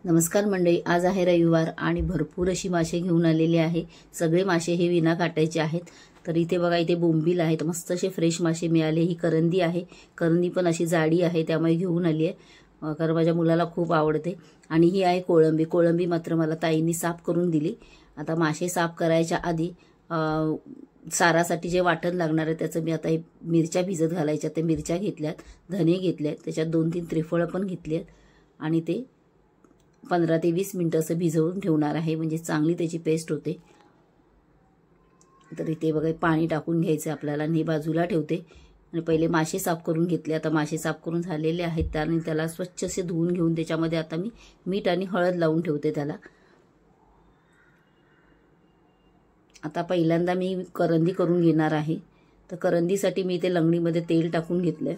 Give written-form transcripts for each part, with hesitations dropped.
नमस्कार मंडळी, आज आहे रविवार आणि भरपूर अशी मासे घेऊन आलेले आहे। सगळे मासे हे विना काटायचे आहेत। तर इथे बघा, इथे बोंबील आहेत, मस्त असे फ्रेश मासे मिळाले। ही करंदी आहे, करंदी पण अशी जाडी आहे, त्यामुळे घेऊन आली आहे कारण माझ्या मुलाला खूप आवडते। आणि ही आहे कोळंबी। कोळंबी मात्र मला ताईंनी साफ करून दिली। आता मासे साफ करायच्या आधी सारासाठी जे वाटण लागणार आहे त्याचं मी आता मिरच्या भिजत घालायच्या, ते मिरच्या घेतल्यात, धने घेतलेत, त्याच्यात 2-3 त्रिफळ पण घेतलेत आणि ते 15 ते 20 मिनिटं असं भिजवून ठेवणार आहे, म्हणजे चांगली त्याची पेस्ट होते। तर इथे बघा, पाणी टाकून घ्यायचं आपल्याला आणि बाजूला ठेवते। आणि पहिले मासे साफ करून घेतले। आता मासे साफ करून झालेले आहेत, त्याने त्याला स्वच्छ असे धुवून घेऊन त्याच्यामध्ये आता मी मीठ आणि हळद लावून ठेवते त्याला। आता पहिल्यांदा मी करंदी करून घेणार आहे। तर करंदीसाठी मी इथे लंगडीमध्ये तेल टाकून घेतलंय।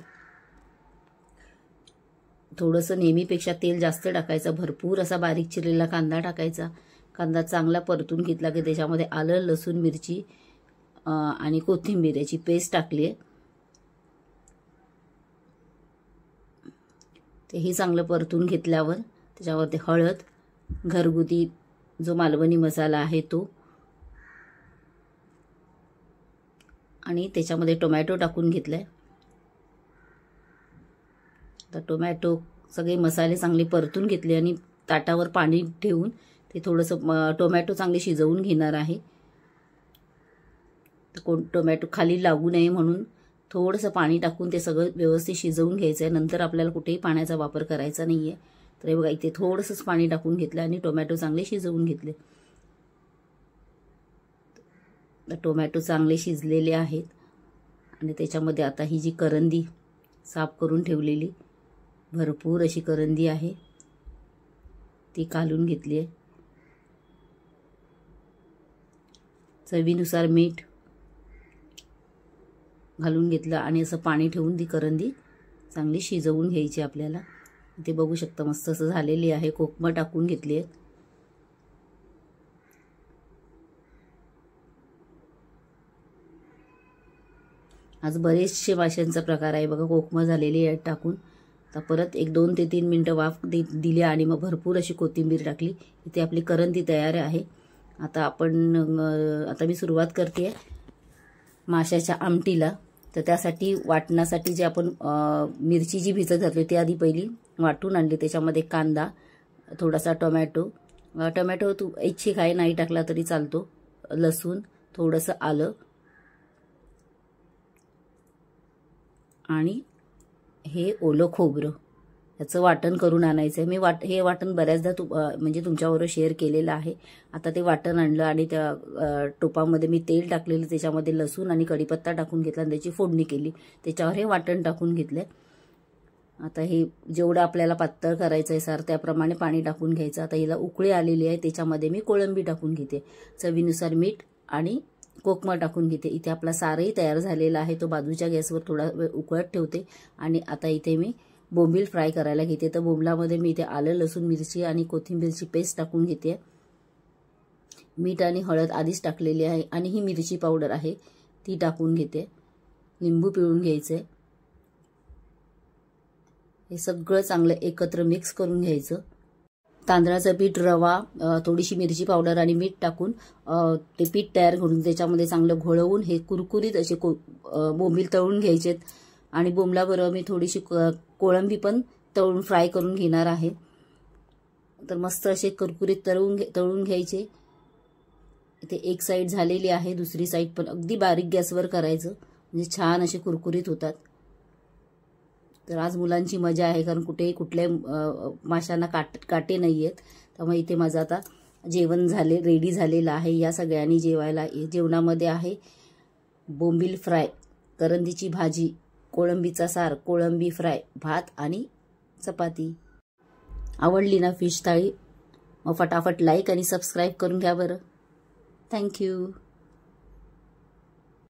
थोडंसं नेहमीपेक्षा तेल जास्त टाकायचं, भरपूर असा बारीक चिरलेला कांदा टाकायचा। कांदा चांगला परतून घेतला की त्याच्यामध्ये आलं, लसूण, मिरची आणि कोथिंबीर याची पेस्ट टाकली आहे। तेही चांगलं परतून घेतल्यावर त्याच्यावरती हळद, घरगुती जो मालवणी मसाला आहे तो, आणि त्याच्यामध्ये टोमॅटो टाकून घेतलाय। तर टोमॅटो सगळे मसाले चांगले परतून घेतले आणि ताटावर पाणी ठेवून ते थोडंसं टोमॅटो चांगले शिजवून घेणार आहे। तर टोमॅटो खाली लागू नये म्हणून थोडंसं पाणी टाकून ते सगळं व्यवस्थित शिजवून घ्यायचं आहे। नंतर आपल्याला कुठेही पाण्याचा वापर करायचा नाहीये। तर हे बघा, इथे थोडंसंच पाणी टाकून घेतलं आणि टोमॅटो चांगले शिजवून घेतले। तर टोमॅटो चांगले शिजलेले आहेत आणि त्याच्यामध्ये आता ही जी करंदी साफ करून ठेवलेली भरपूर अशी करंदी आहे ती काढून घेतली आहे। चवीनुसार मीठ घालून घेतलं आणि असं पाणी ठेवून ती करंदी चांगली शिजवून घ्यायची आपल्याला। ते बघू शकता, मस्त असं झालेली आहे। कोकम टाकून घेतली आहे। आज बरेचसे माशांचा प्रकार आहे बघा, कोकम झालेली आहे टाकून। आता परत 1-2 ते 3 मिनिटं वाफ दिली आणि मग भरपूर अशी कोथिंबीर टाकली। इथे आपली करंदी तयार आहे। आता मी सुरुवात करते माशाच्या आमटीला। तर त्यासाठी वाटण्यासाठी जे आपण मिरची जी भिजत घातली ती आधी पहिली वाटून आणली। त्याच्यामध्ये कांदा, थोडासा टोमॅटो तू इच्छिक आहे, नाही टाकला तरी चालतो, लसूण, थोडंसं आलं आणि हे ओलं खोबरं याचं वाटण करून आणायचं आहे। मी हे वाटण बऱ्याचदा म्हणजे तुमच्याबरोबर शेअर केलेलं आहे। आता ते वाटण आणलं आणि त्या टोपामध्ये मी तेल टाकलेलं, त्याच्यामध्ये लसूण आणि कढीपत्ता टाकून घेतला आणि त्याची फोडणी केली। त्याच्यावर हे वाटण टाकून घेतलंय। आता हे जेवढं आपल्याला पातळ करायचं आहे सार त्याप्रमाणे पाणी टाकून घ्यायचं। आता हिला उकळी आलेली आहे, त्याच्यामध्ये मी कोळंबी टाकून घेते, चवीनुसार मीठ आणि कोकम टाकून घेते। इथे आपला सारही तयार झालेला आहे, तो बाजूच्या गॅसवर थोडा वेळ उकळत ठेवते। आणि आता इथे मी बोंबील फ्राय करायला घेते। तर बोंबलामध्ये मी इथे आलं, लसूण, मिरची आणि कोथिंबीरची पेस्ट टाकून घेते। मीठ आणि हळद आधीच टाकलेली आहे आणि ही मिरची पावडर आहे ती टाकून घेते। लिंबू पिळून घ्यायचे। हे सगळं चांगलं एकत्र मिक्स करून घ्यायचं। तांदळाचं पीठ, रवा, थोडीशी मिरची पावडर आणि मीठ टाकून ते पीठ तयार करून त्याच्यामध्ये चांगलं घोळवून हे कुरकुरीत असे बोंबील तळून घ्यायचेत। आणि बोंबलाबरोबर मी थोडीशी कोळंबी पण तळून फ्राय करून घेणार आहे। तर मस्त असे कुरकुरीत तळून घ्यायचे। इथे एक साईड झालेली आहे, दुसरी साईड पण अगदी बारीक गॅसवर करायचं, म्हणजे छान असे कुरकुरीत होतात। तर आज मुलांची मजा आहे, कारण कुठल्या माशांना काटे नाही आहेत। त्यामुळे इथे माझं आता जेवण रेडी झालेलं आहे। या सगळ्यांनी जेवणामध्ये आहे बोंबील फ्राय, करंदीची भाजी, कोळंबीचा सार, कोळंबी फ्राय, भात आणि चपाती। आवडली ना फिश थाळी? मग फटाफट लाईक आणि सबस्क्राईब करून घ्या बरं। थँक्यू।